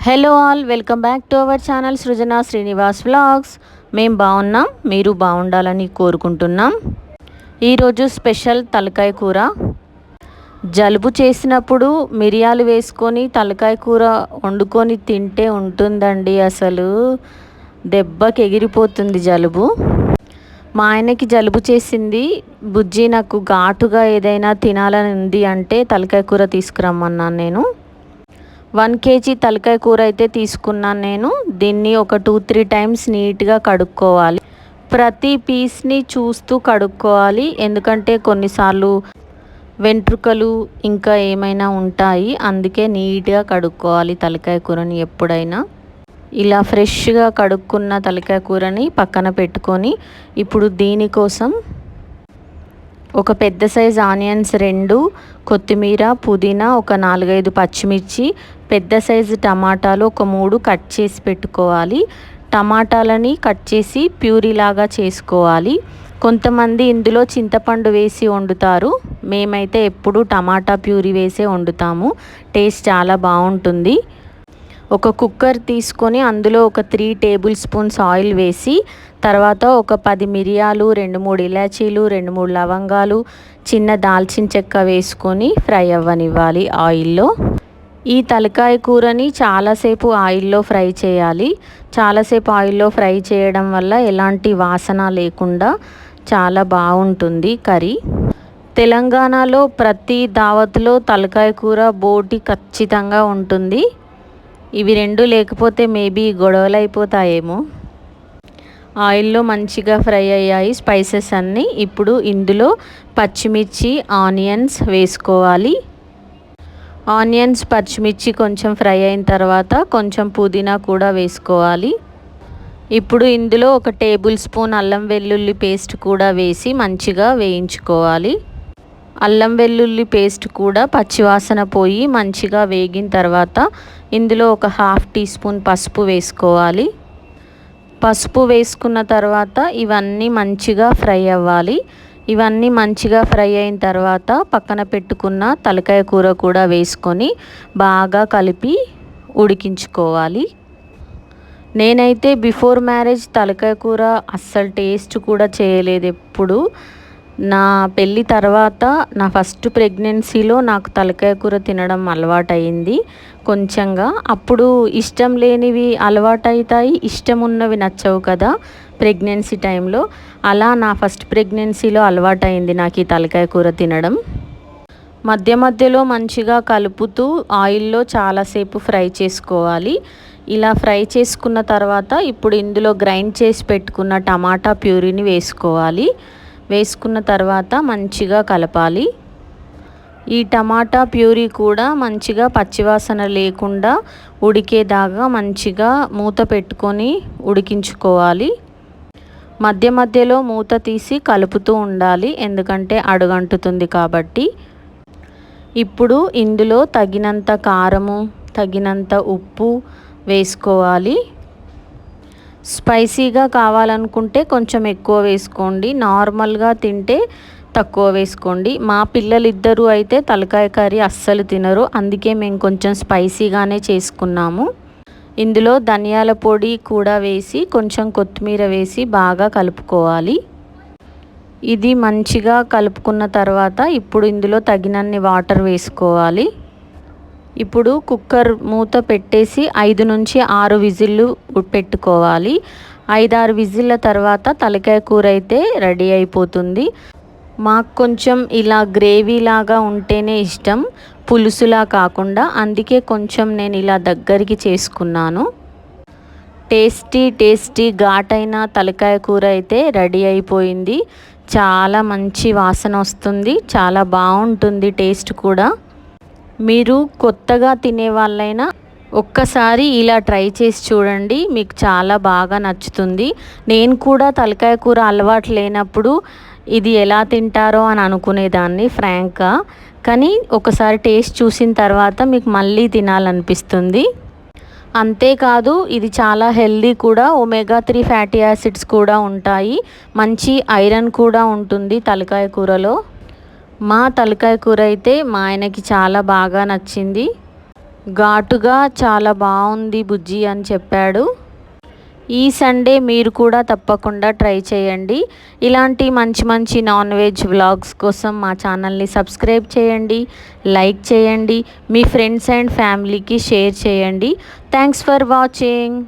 Hello all, welcome back to our channel Srujana Srinivas vlogs. మేము బాగున్నాం, మీరు బాగుండాలని కోరుకుంటున్నాం. ఈరోజు స్పెషల్ తలకాయ కూర. జలుబు చేసినప్పుడు మిరియాలు వేసుకొని తలకాయ కూర వండుకొని తింటే ఉంటుందండి, అసలు దెబ్బకి ఎగిరిపోతుంది జలుబు. మా ఆయనకి జలుబు చేసింది. బుజ్జి నాకు ఘాటుగా ఏదైనా తినాలని ఉంది అంటే తలకాయ కూర తీసుకురమ్మన్నాను నేను. 1 kg తలకాయ కూర అయితే తీసుకున్నాను నేను. దీన్ని ఒక 2-3 టైమ్స్ నీట్గా కడుక్కోవాలి. ప్రతి పీస్ని చూస్తూ కడుక్కోవాలి, ఎందుకంటే కొన్నిసార్లు వెంట్రుకలు ఇంకా ఏమైనా ఉంటాయి. అందుకే నీట్గా కడుక్కోవాలి తలకాయ కూరని ఎప్పుడైనా. ఇలా ఫ్రెష్గా కడుక్కున్న తలకాయ కూరని పక్కన పెట్టుకొని ఇప్పుడు దీనికోసం ఒక పెద్ద సైజ్ ఆనియన్స్ 2, కొత్తిమీర, పుదీనా, ఒక 4-5 పచ్చిమిర్చి, పెద్ద సైజు టమాటాలు ఒక 3 కట్ చేసి పెట్టుకోవాలి. టమాటాలని కట్ చేసి ప్యూరీలాగా చేసుకోవాలి. కొంతమంది ఇందులో చింతపండు వేసి వండుతారు. మేమైతే ఎప్పుడు టమాటా ప్యూరీ వేసే వండుతాము. టేస్ట్ చాలా బాగుంటుంది. ఒక కుక్కర్ తీసుకొని అందులో ఒక 3 టేబుల్ స్పూన్స్ ఆయిల్ వేసి, తర్వాత ఒక 10 మిరియాలు, 2-3 ఇలాచీలు, 2-3 లవంగాలు, చిన్న దాల్చిన చెక్క వేసుకొని ఫ్రై అవ్వనివ్వాలి ఆయిల్లో. ఈ తలకాయ కూరని చాలాసేపు ఆయిల్లో ఫ్రై చేయాలి. చాలాసేపు ఆయిల్లో ఫ్రై చేయడం వల్ల ఎలాంటి వాసన లేకుండా చాలా బాగుంటుంది కర్రీ. తెలంగాణలో ప్రతి దావత్లో తలకాయ కూర బోటి ఖచ్చితంగా ఉంటుంది. ఇవి 2 లేకపోతే మేబీ గొడవలు అయిపోతాయేమో. ఆయిల్లో మంచిగా ఫ్రై అయ్యాయి స్పైసెస్ అన్నీ. ఇప్పుడు ఇందులో పచ్చిమిర్చి, ఆనియన్స్ వేసుకోవాలి. ఆనియన్స్, పచ్చిమిర్చి కొంచెం ఫ్రై అయిన తర్వాత కొంచెం పుదీనా కూడా వేసుకోవాలి. ఇప్పుడు ఇందులో ఒక టేబుల్ స్పూన్ అల్లం వెల్లుల్లి పేస్ట్ కూడా వేసి మంచిగా వేయించుకోవాలి. అల్లం వెల్లుల్లి పేస్ట్ కూడా పచ్చివాసన పోయి మంచిగా వేగిన తర్వాత ఇందులో ఒక 1/2 టీ స్పూన్ పసుపు వేసుకోవాలి. పసుపు వేసుకున్న తర్వాత ఇవన్నీ మంచిగా ఫ్రై అవ్వాలి. ఇవన్నీ మంచిగా ఫ్రై అయిన తర్వాత పక్కన పెట్టుకున్న తలకాయ కూర కూడా వేసుకొని బాగా కలిపి ఉడికించుకోవాలి. నేనైతే బిఫోర్ మ్యారేజ్ తలకాయ కూర అస్సలు టేస్ట్ కూడా చేయలేదు ఎప్పుడు. నా పెళ్ళి తర్వాత నా ఫస్ట్ ప్రెగ్నెన్సీలో నాకు తలకాయ కూర తినడం అలవాటయింది కొంచెంగా. అప్పుడు ఇష్టం లేనివి అలవాటవుతాయి, ఇష్టం ఉన్నవి నచ్చవు కదా ప్రెగ్నెన్సీ టైంలో. అలా నా ఫస్ట్ ప్రెగ్నెన్సీలో అలవాటైంది నాకు ఈ తలకాయ కూర తినడం. మధ్య మధ్యలో మంచిగా కలుపుతూ ఆయిల్లో చాలాసేపు ఫ్రై చేసుకోవాలి. ఇలా ఫ్రై చేసుకున్న తర్వాత ఇప్పుడు ఇందులో గ్రైండ్ చేసి పెట్టుకున్న టమాటా ప్యూరీని వేసుకోవాలి. వేసుకున్న తర్వాత మంచిగా కలపాలి. ఈ టమాటా ప్యూరీ కూడా మంచిగా పచ్చివాసన లేకుండా ఉడికేదాకా మంచిగా మూత పెట్టుకొని ఉడికించుకోవాలి. మధ్య మధ్యలో మూత తీసి కలుపుతూ ఉండాలి, ఎందుకంటే అడుగంటుతుంది కాబట్టి. ఇప్పుడు ఇందులో తగినంత కారము, తగినంత ఉప్పు వేసుకోవాలి. స్పైసీగా కావాలనుకుంటే కొంచెం ఎక్కువ వేసుకోండి, నార్మల్గా తింటే తక్కువ వేసుకోండి. మా పిల్లలిద్దరూ అయితే తలకాయ కర్రీ అస్సలు తినరు, అందుకే మేము కొంచెం స్పైసీగానే చేసుకున్నాము. ఇందులో ధనియాల పొడి కూడా వేసి కొంచెం కొత్తిమీర వేసి బాగా కలుపుకోవాలి. ఇది మంచిగా కలుపుకున్న తర్వాత ఇప్పుడు ఇందులో తగినన్ని వాటర్ వేసుకోవాలి. ఇప్పుడు కుక్కర్ మూత పెట్టేసి 5-6 విజిల్లు పెట్టుకోవాలి. 5-6 విజిల్ల తర్వాత తలకాయ కూర అయితే రెడీ అయిపోతుంది. మాకు కొంచెం ఇలా గ్రేవీలాగా ఉంటేనే ఇష్టం, పులుసులా కాకుండా. అందుకే కొంచెం నేను ఇలా దగ్గరికి చేసుకున్నాను. టేస్టీ ఘాటైన తలకాయ కూర అయితే రెడీ అయిపోయింది. చాలా మంచి వాసన వస్తుంది, చాలా బాగుంటుంది టేస్ట్ కూడా. మీరు కొత్తగా తినే వాళ్ళైనా ఒక్కసారి ఇలా ట్రై చేసి చూడండి, మీకు చాలా బాగా నచ్చుతుంది. నేను కూడా తలకాయ కూర అలవాటు లేనప్పుడు ఇది ఎలా తింటారో అని అనుకునేదాన్ని ఫ్రాంక్గా, కానీ ఒకసారి టేస్ట్ చూసిన తర్వాత మీకు మళ్ళీ తినాలనిపిస్తుంది. అంతేకాదు ఇది చాలా హెల్దీ కూడా. omega-3 ఫ్యాటీ యాసిడ్స్ కూడా ఉంటాయి, మంచి ఐరన్ కూడా ఉంటుంది తలకాయ కూరలో. మా తలకాయ కూర అయితే మా ఆయనకి చాలా బాగా నచ్చింది. ఘాటుగా చాలా బాగుంది బుజ్జి అని చెప్పాడు. ఈ సండే మీరు కూడా తప్పకుండా ట్రై చేయండి. ఇలాంటి మంచి మంచి నాన్ వెజ్ వ్లాగ్స్ కోసం మా ఛానల్ని సబ్స్క్రైబ్ చేయండి, లైక్ చేయండి, మీ ఫ్రెండ్స్ అండ్ ఫ్యామిలీకి షేర్ చేయండి. Thanks for watching.